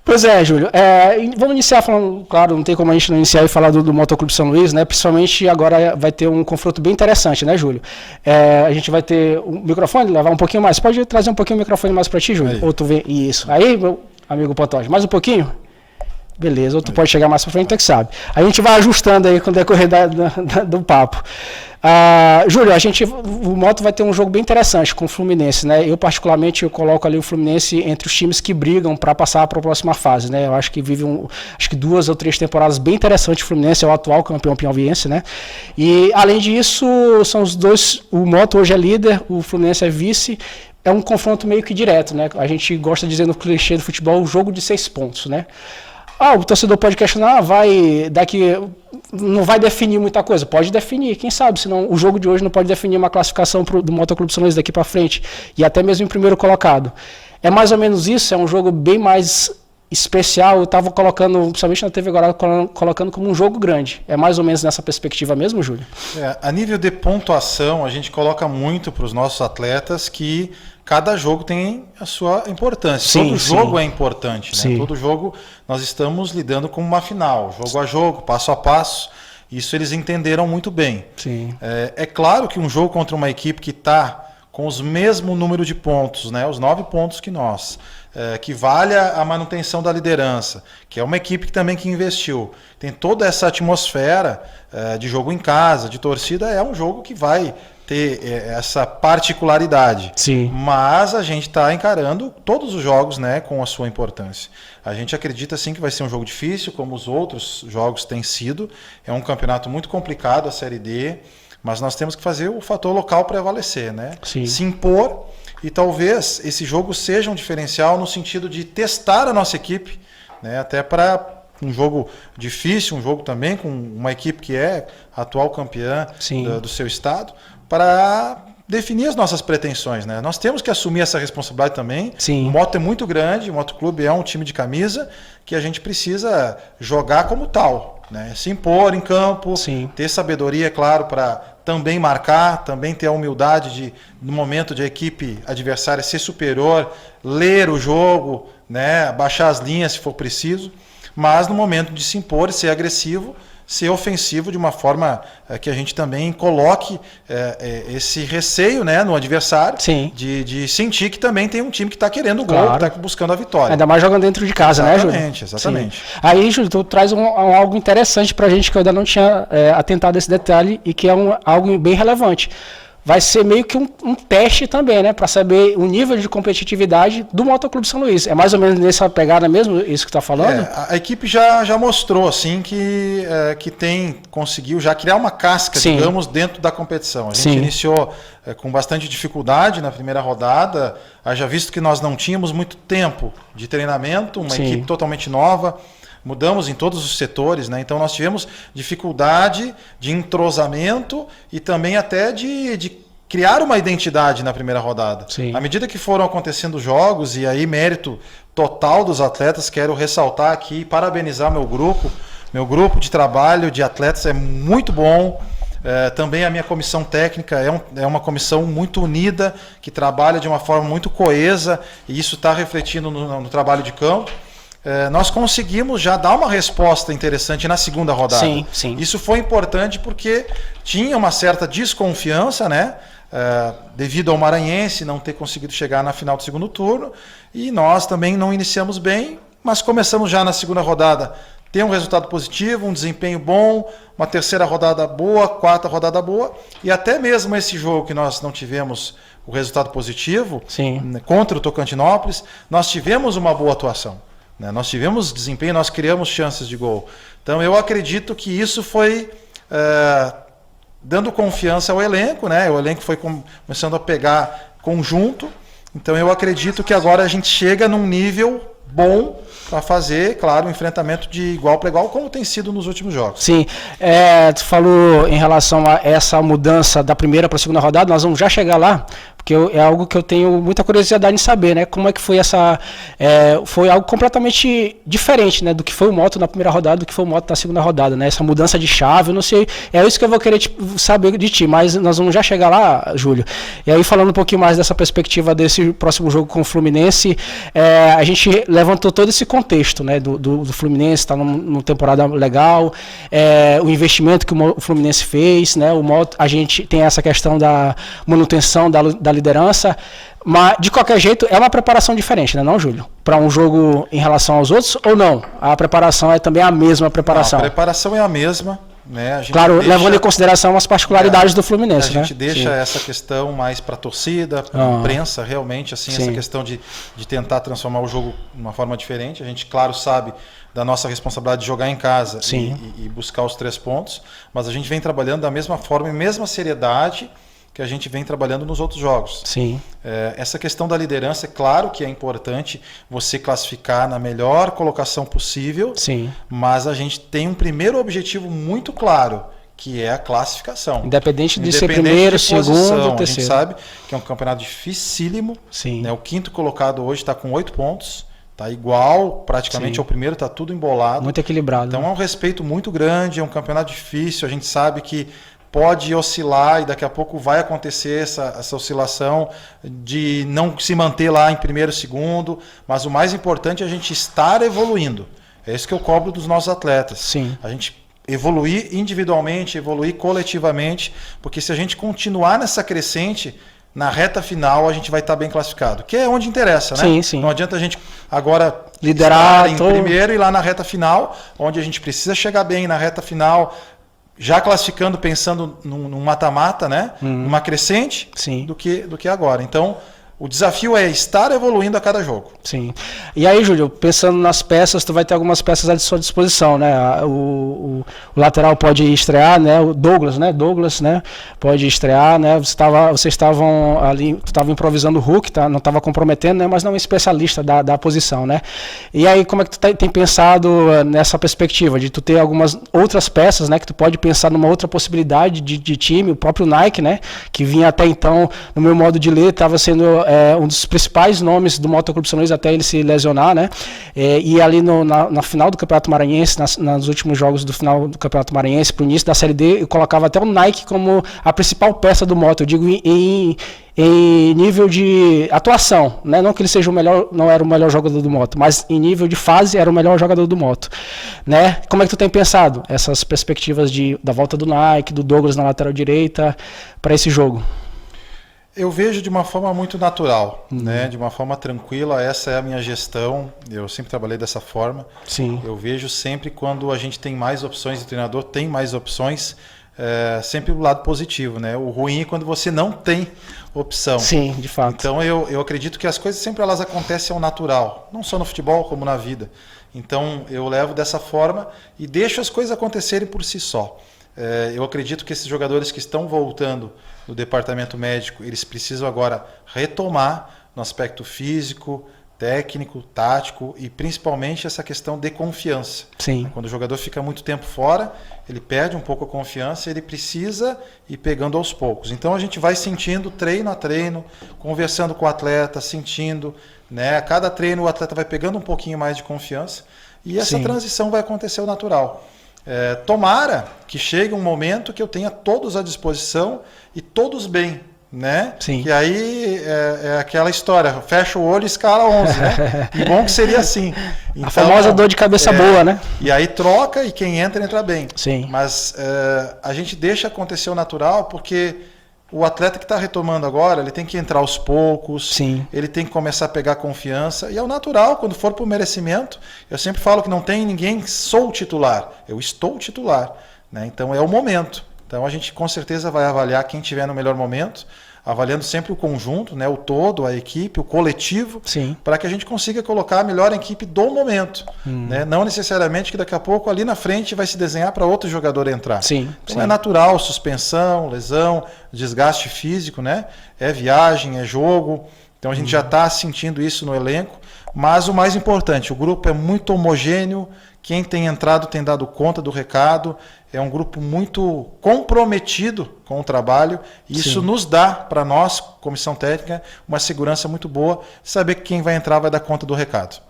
Pois é, Júlio. Vamos iniciar falando, claro, não tem como a gente não iniciar e falar do Motoclube São Luís, né? Principalmente agora vai ter um confronto bem interessante, né, Júlio? A gente vai ter um microfone, levar um pouquinho mais. Pode trazer um pouquinho o microfone mais para ti, Júlio? Aí. Ou tu vê isso. Aí, meu amigo Pantoja, mais um pouquinho? Beleza, ou tu pode chegar mais para frente, tu que sabe. A gente vai ajustando aí com o decorrer do papo. Júlio, o Moto vai ter um jogo bem interessante com o Fluminense, né? Eu, particularmente, coloco ali o Fluminense entre os times que brigam para passar para a próxima fase, né? Eu acho que vive acho que 2 ou 3 temporadas bem interessantes. O Fluminense é o atual campeão piauiense, né? E, além disso, são os dois. O Moto hoje é líder, o Fluminense é vice. É um confronto meio que direto, né? A gente gosta de dizer no clichê do futebol, o jogo de 6 pontos, né? O torcedor pode questionar, não vai definir muita coisa. Pode definir, quem sabe, senão o jogo de hoje não pode definir uma classificação do Motoclube São Luís daqui para frente, e até mesmo em primeiro colocado. É mais ou menos isso, é um jogo bem mais especial. Eu estava colocando, principalmente na TV agora, colocando como um jogo grande. É mais ou menos nessa perspectiva mesmo, Júlio? A nível de pontuação, a gente coloca muito para os nossos atletas que cada jogo tem a sua importância. Sim, todo jogo é importante, né? Todo jogo nós estamos lidando com uma final, jogo a jogo, passo a passo. Isso eles entenderam muito bem. Sim. É claro que um jogo contra uma equipe que está com os mesmo número de pontos, né? Os 9 pontos que nós, que vale a manutenção da liderança, que é uma equipe que também que investiu, tem toda essa atmosfera de jogo em casa, de torcida, é um jogo que vai ter essa particularidade. Sim. Mas a gente está encarando todos os jogos, né, com a sua importância. A gente acredita sim que vai ser um jogo difícil, como os outros jogos têm sido. É um campeonato muito complicado, a Série D, mas nós temos que fazer o fator local prevalecer, né? Sim. Se impor, e talvez esse jogo seja um diferencial no sentido de testar a nossa equipe, né, até para um jogo difícil, um jogo também com uma equipe que é atual campeã do seu estado, para definir as nossas pretensões, né? Nós temos que assumir essa responsabilidade também. Sim. O Moto é muito grande, o Motoclube é um time de camisa que a gente precisa jogar como tal, né? Se impor em campo, Sim. ter sabedoria, claro, para também marcar, também ter a humildade de, no momento de a equipe adversária ser superior, ler o jogo, né? Baixar as linhas se for preciso, mas no momento de se impor e ser agressivo, ser ofensivo de uma forma que a gente também coloque esse receio, né, no adversário. Sim. De sentir que também tem um time que está querendo o gol, claro, que está buscando a vitória. Ainda mais jogando dentro de casa, exatamente, né, Júlio? Exatamente. Sim. Aí, Júlio, tu traz algo interessante para a gente que eu ainda não tinha atentado a esse detalhe e que é algo bem relevante. Vai ser meio que um teste também, né? Para saber o nível de competitividade do Motoclube São Luís. É mais ou menos nessa pegada mesmo, isso que tu está falando? A equipe já mostrou, assim, que conseguiu já criar uma casca, Sim. digamos, dentro da competição. A gente Sim. iniciou com bastante dificuldade na primeira rodada, haja visto que nós não tínhamos muito tempo de treinamento, uma Sim. equipe totalmente nova. Mudamos em todos os setores, né? Então nós tivemos dificuldade de entrosamento e também até de criar uma identidade na primeira rodada. Sim. À medida que foram acontecendo os jogos, e aí mérito total dos atletas, quero ressaltar aqui e parabenizar meu grupo de trabalho de atletas é muito bom. Também a minha comissão técnica é uma comissão muito unida, que trabalha de uma forma muito coesa, e isso está refletindo no trabalho de campo. Nós conseguimos já dar uma resposta interessante na segunda rodada. Sim, sim. Isso foi importante porque tinha uma certa desconfiança, né? Devido ao Maranhense não ter conseguido chegar na final do segundo turno, e nós também não iniciamos bem, mas começamos já na segunda rodada. Ter um resultado positivo, um desempenho bom, uma terceira rodada boa, quarta rodada boa, e até mesmo esse jogo que nós não tivemos o resultado positivo, Sim. contra o Tocantinópolis, nós tivemos uma boa atuação. Nós tivemos desempenho, nós criamos chances de gol. Então eu acredito que isso foi dando confiança ao elenco, né? O elenco foi começando a pegar conjunto. Então eu acredito que agora a gente chega num nível bom para fazer, claro, um enfrentamento de igual para igual, como tem sido nos últimos jogos. Sim, tu falou em relação a essa mudança da primeira para a segunda rodada, nós vamos já chegar lá, porque porque é algo que eu tenho muita curiosidade em saber, né? Como é que foi foi algo completamente diferente, né? Do que foi o Moto na primeira rodada, do que foi o Moto na segunda rodada, né? Essa mudança de chave, eu não sei, é isso que eu vou querer saber de ti, mas nós vamos já chegar lá, Júlio. E aí, falando um pouquinho mais dessa perspectiva desse próximo jogo com o Fluminense, a gente levantou todo esse contexto, né? Do Fluminense, está numa temporada legal, o investimento que o Fluminense fez, né? O Moto, a gente tem essa questão da manutenção da liderança, mas de qualquer jeito é uma preparação diferente, né, não, Júlio? Para um jogo em relação aos outros ou não? A preparação é também a mesma preparação? Não, a preparação é a mesma, né? A gente claro, levando em consideração as particularidades do Fluminense, né? A gente deixa essa questão mais para a torcida, para a imprensa, realmente, assim, essa questão de tentar transformar o jogo de uma forma diferente. A gente, claro, sabe da nossa responsabilidade de jogar em casa e buscar os 3 pontos, mas a gente vem trabalhando da mesma forma e mesma seriedade que a gente vem trabalhando nos outros jogos. Sim. Essa questão da liderança, é claro que é importante você classificar na melhor colocação possível, sim, mas a gente tem um primeiro objetivo muito claro, que é a classificação. Independente de ser primeiro, segundo, terceiro. A gente sabe que é um campeonato dificílimo. Sim. Né? O 5º colocado hoje está com 8 pontos. Está igual praticamente ao primeiro, está tudo embolado. Muito equilibrado. Então é um respeito muito grande, é um campeonato difícil, a gente sabe que pode oscilar e daqui a pouco vai acontecer essa oscilação de não se manter lá em primeiro, segundo, mas o mais importante é a gente estar evoluindo. É isso que eu cobro dos nossos atletas. Sim. A gente evoluir individualmente, evoluir coletivamente, porque se a gente continuar nessa crescente, na reta final a gente vai estar bem classificado, que é onde interessa, né? Sim, sim. Não adianta a gente agora liderar em primeiro e lá na reta final, onde a gente precisa chegar bem na reta final, já classificando, pensando num mata-mata, né? Numa crescente, sim, do que agora. Então, o desafio é estar evoluindo a cada jogo. Sim. E aí, Júlio, pensando nas peças, tu vai ter algumas peças à sua disposição, né? O lateral pode estrear, né? O Douglas, né? Pode estrear, né? Vocês estavam ali, tu estava improvisando o Hulk, tá? Não estava comprometendo, né? Mas não é um especialista da posição, né? E aí, como é que tu tem pensado nessa perspectiva de tu ter algumas outras peças, né? Que tu pode pensar numa outra possibilidade de time, o próprio Nike, né? Que vinha até então, no meu modo de ler, estava sendo um dos principais nomes do Motoclube São Luís até ele se lesionar, né? E ali na final do Campeonato Maranhense, nos últimos jogos do final do Campeonato Maranhense, para o início da Série D, eu colocava até o Nike como a principal peça do Moto. Eu digo em nível de atuação, né? Não que ele seja não era o melhor jogador do Moto, mas em nível de fase era o melhor jogador do Moto, né? Como é que tu tem pensado essas perspectivas da volta do Nike, do Douglas na lateral direita para esse jogo? Eu vejo de uma forma muito natural, né? De uma forma tranquila. Essa é a minha gestão. Eu sempre trabalhei dessa forma. Sim. Eu vejo sempre quando a gente tem mais opções, o treinador tem mais opções, sempre o lado positivo, né? O ruim é quando você não tem opção. Sim, de fato. Então eu acredito que as coisas sempre elas acontecem ao natural, não só no futebol como na vida. Então eu levo dessa forma e deixo as coisas acontecerem por si só. Eu acredito que esses jogadores que estão voltando no departamento médico, eles precisam agora retomar no aspecto físico, técnico, tático e principalmente essa questão de confiança. Sim. Quando o jogador fica muito tempo fora, ele perde um pouco a confiança, ele precisa ir pegando aos poucos. Então a gente vai sentindo treino a treino, conversando com o atleta, sentindo, né? A cada treino o atleta vai pegando um pouquinho mais de confiança e essa transição vai acontecer ao natural. Tomara que chegue um momento que eu tenha todos à disposição e todos bem, né? Sim. Que aí é aquela história, fecha o olho e escala 11, né? E bom que seria assim. Então, a famosa dor de cabeça boa, né? E aí troca e quem entra bem. Sim. Mas a gente deixa acontecer o natural porque o atleta que está retomando agora, ele tem que entrar aos poucos, sim, ele tem que começar a pegar confiança, e é o natural, quando for por merecimento. Eu sempre falo que não tem ninguém sou titular, eu estou titular, né? Então é o momento. Então a gente com certeza vai avaliar quem estiver no melhor momento, avaliando sempre o conjunto, né? O todo, a equipe, o coletivo, para que a gente consiga colocar a melhor equipe do momento. Né? Não necessariamente que daqui a pouco ali na frente vai se desenhar para outro jogador entrar. Sim, então é natural, suspensão, lesão, desgaste físico, né? É viagem, é jogo. Então a gente já está sentindo isso no elenco. Mas o mais importante, o grupo é muito homogêneo, Quem tem entrado tem dado conta do recado. É um grupo muito comprometido com o trabalho. E isso nos dá, para nós, comissão técnica, uma segurança muito boa. Saber que quem vai entrar vai dar conta do recado.